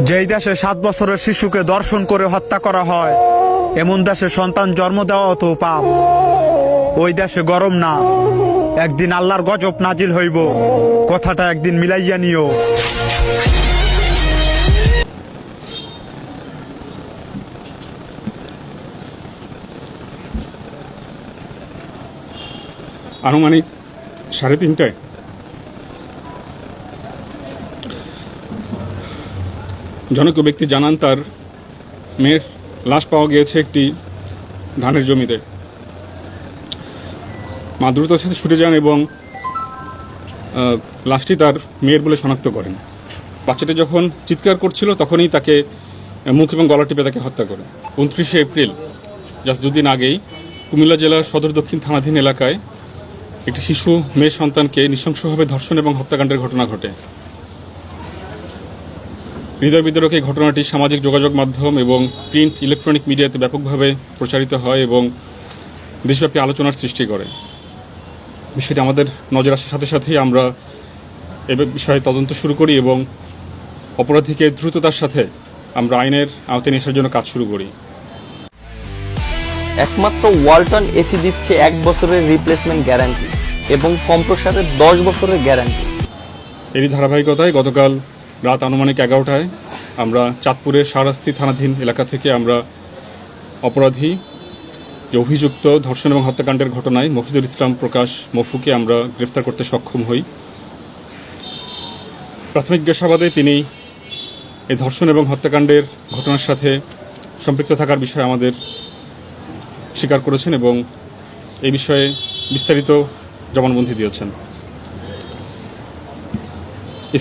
যেই দেশে 7 বছরের শিশুকে ধর্ষণ করে হত্যা করা হয়, এমন দেশে সন্তান জন্ম দেওয়া তো পাপ। ওই দেশে গরম না, একদিন আল্লাহর গজব নাজিল হইব, কথাটা একদিন মিলাইয়া নিও। আনুমানিক 3:30টায় জনৈক ব্যক্তি জানান তার মেয়ের লাশ পাওয়া গিয়েছে একটি ধানের জমিতে। মা দ্রুততার সাথে ছুটে যান এবং লাশটি তার মেয়ের বলে শনাক্ত করেন। বাচ্চাটি যখন চিৎকার করছিল তখনই তাকে মুখ এবং গলা টিপে তাকে হত্যা করে। 29শে এপ্রিল, জাস্ট দুদিন আগেই কুমিল্লা জেলার সদর দক্ষিণ থানাধীন এলাকায় একটি শিশু মেয়ে সন্তানকে নৃশংসভাবে ধর্ষণ এবং হত্যাকাণ্ডের ঘটনা ঘটে। হৃদয় বিদারক এই ঘটনাটি সামাজিক যোগাযোগ মাধ্যম এবং প্রিন্ট ইলেকট্রনিক মিডিয়াতে ব্যাপকভাবে প্রচারিত হয় এবং দেশব্যাপী আলোচনার সৃষ্টি করে। বিষয়টি আমাদের নজর আসার সাথে সাথেই আমরা এ বিষয়ে তদন্ত শুরু করি এবং অপরাধীকে দ্রুততার সাথে আমরা আইনের আওতায় নিয়ে আসার জন্য কাজ শুরু করি। একমাত্র ওয়ালটন এসি দিচ্ছে 1 বছরের রিপ্লেসমেন্ট গ্যারান্টি এবং কম্প্রেসারের 10 বছরের গ্যারান্টি। এরই ধারাবাহিকতায় গতকাল রাত আনুমানিক 11টায় আমরা চাঁদপুরের শাহরাস্তি থানাধীন এলাকা থেকে আমরা অপরাধী যে অভিযুক্ত ধর্ষণ এবং হত্যাকাণ্ডের ঘটনায় মফিজুল ইসলাম প্রকাশ মফুকে আমরা গ্রেফতার করতে সক্ষম হই। প্রাথমিক জিজ্ঞাসাবাদে তিনি এই ধর্ষণ এবং হত্যাকাণ্ডের ঘটনার সাথে সম্পৃক্ত থাকার বিষয়ে আমাদের স্বীকার করেছেন এবং এই বিষয়ে বিস্তারিত জবানবন্দি দিয়েছেন।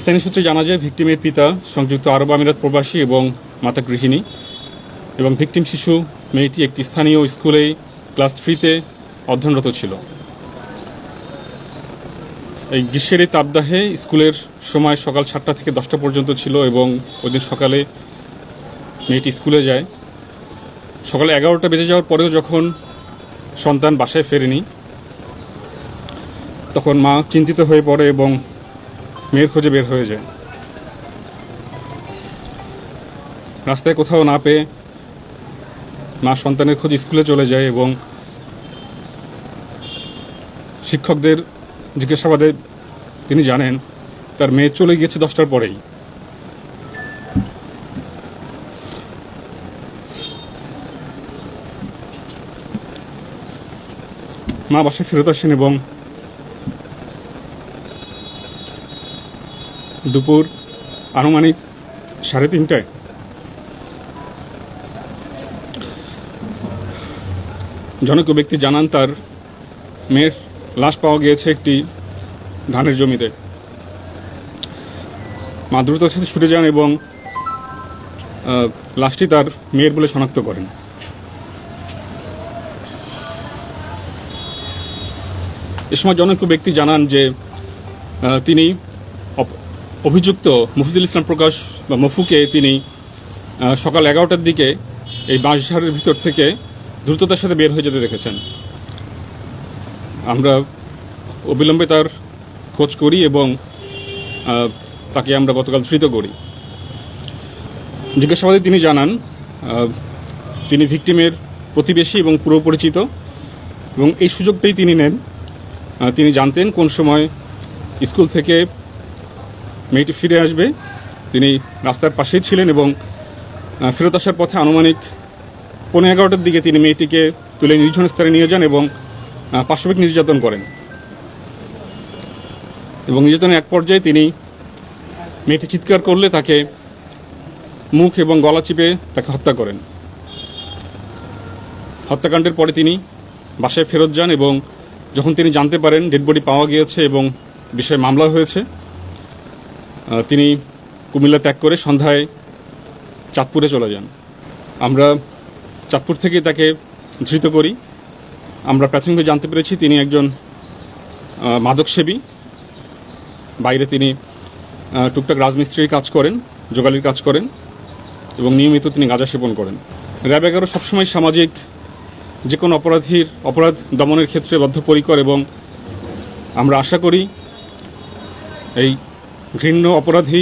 স্থানীয় সূত্রে জানা যায় ভিকটিমের পিতা সংযুক্ত আরব আমিরাত প্রবাসী এবং মাতা গৃহিণী এবং ভিকটিম শিশু মেয়েটি একটি স্থানীয় স্কুলে ক্লাস 3তে অধ্যয়নরত ছিল। এই গ্রীষ্মের এই তাপদাহে স্কুলের সময় সকাল 7টা থেকে 10টা পর্যন্ত ছিল এবং ওই দিন সকালে মেয়েটি স্কুলে যায়। সকালে 11টা বেজে যাওয়ার পরেও যখন সন্তান বাসায় ফেরেনি তখন মা চিন্তিত হয়ে পড়ে এবং মেয়ের খোঁজে বের হয়ে যায়। রাস্তায় কোথাও না পেয়ে মা সন্তানের খোঁজে স্কুলে চলে যায় এবং শিক্ষকদের জিজ্ঞাসাবাদে তিনি জানেন তার মেয়ে চলে গিয়েছে 10টার পরেই। মা বাসায় ফেরত আসেন এবং দুপুর আনুমানিক 3:30টায় জনৈক ব্যক্তি জানান তার মেয়ের লাশ পাওয়া গিয়েছে একটি ধানের জমিতে। মা দ্রুততার সাথে ছুটে যান এবং লাশটি তার মেয়ের বলে শনাক্ত করেন। এ সময় জনৈক ব্যক্তি জানান যে তিনি অভিযুক্ত মফিজুল ইসলাম প্রকাশ বা মফুকে তিনি সকাল 11টার দিকে এই বাঁশঝাড়ের ভিতর থেকে দ্রুততার সাথে বের হয়ে যেতে দেখেছেন। আমরা অবিলম্বে তার খোঁজ করি এবং তাকে আমরা গতকাল ধৃত করি। জিজ্ঞাসাবাদে তিনি জানান তিনি ভিকটিমের প্রতিবেশী এবং পুরো পরিচিত এবং এই সুযোগ পেয়ে তিনি নেন। তিনি জানতেন কোন সময় স্কুল থেকে মেয়েটি ফিরে আসবে। তিনি রাস্তার পাশেই ছিলেন এবং ফেরত আসার পথে আনুমানিক 11:15টার দিকে তিনি মেয়েটিকে তুলে নির্জন স্থানে নিয়ে যান এবং পাশবিক নির্যাতন করেন এবং নির্যাতনের এক পর্যায়ে তিনি মেয়েটি চিৎকার করলে তাকে মুখ এবং গলা চিপে তাকে হত্যা করেন। হত্যাকাণ্ডের পরে তিনি বাসায় ফেরত যান এবং যখন তিনি জানতে পারেন ডেড বডি পাওয়া গিয়েছে এবং বিষয়ে মামলা হয়েছে, তিনি কুমিল্লা ত্যাগ করে সন্ধ্যায় চাঁদপুরে চলে যান। আমরা চাঁদপুর থেকে তাকে ধৃত করি। আমরা প্রাথমিকভাবে জানতে পেরেছি তিনি একজন মাদকসেবী। বাইরে তিনি টুকটাক রাজমিস্ত্রির কাজ করেন, জোগালির কাজ করেন এবং নিয়মিত তিনি গাঁজা সেবন করেন। র্যাব 11 সবসময় সামাজিক যে কোনো অপরাধ দমনের ক্ষেত্রে বদ্ধপরিকর এবং আমরা আশা করি এই ঘৃণ্য অপরাধী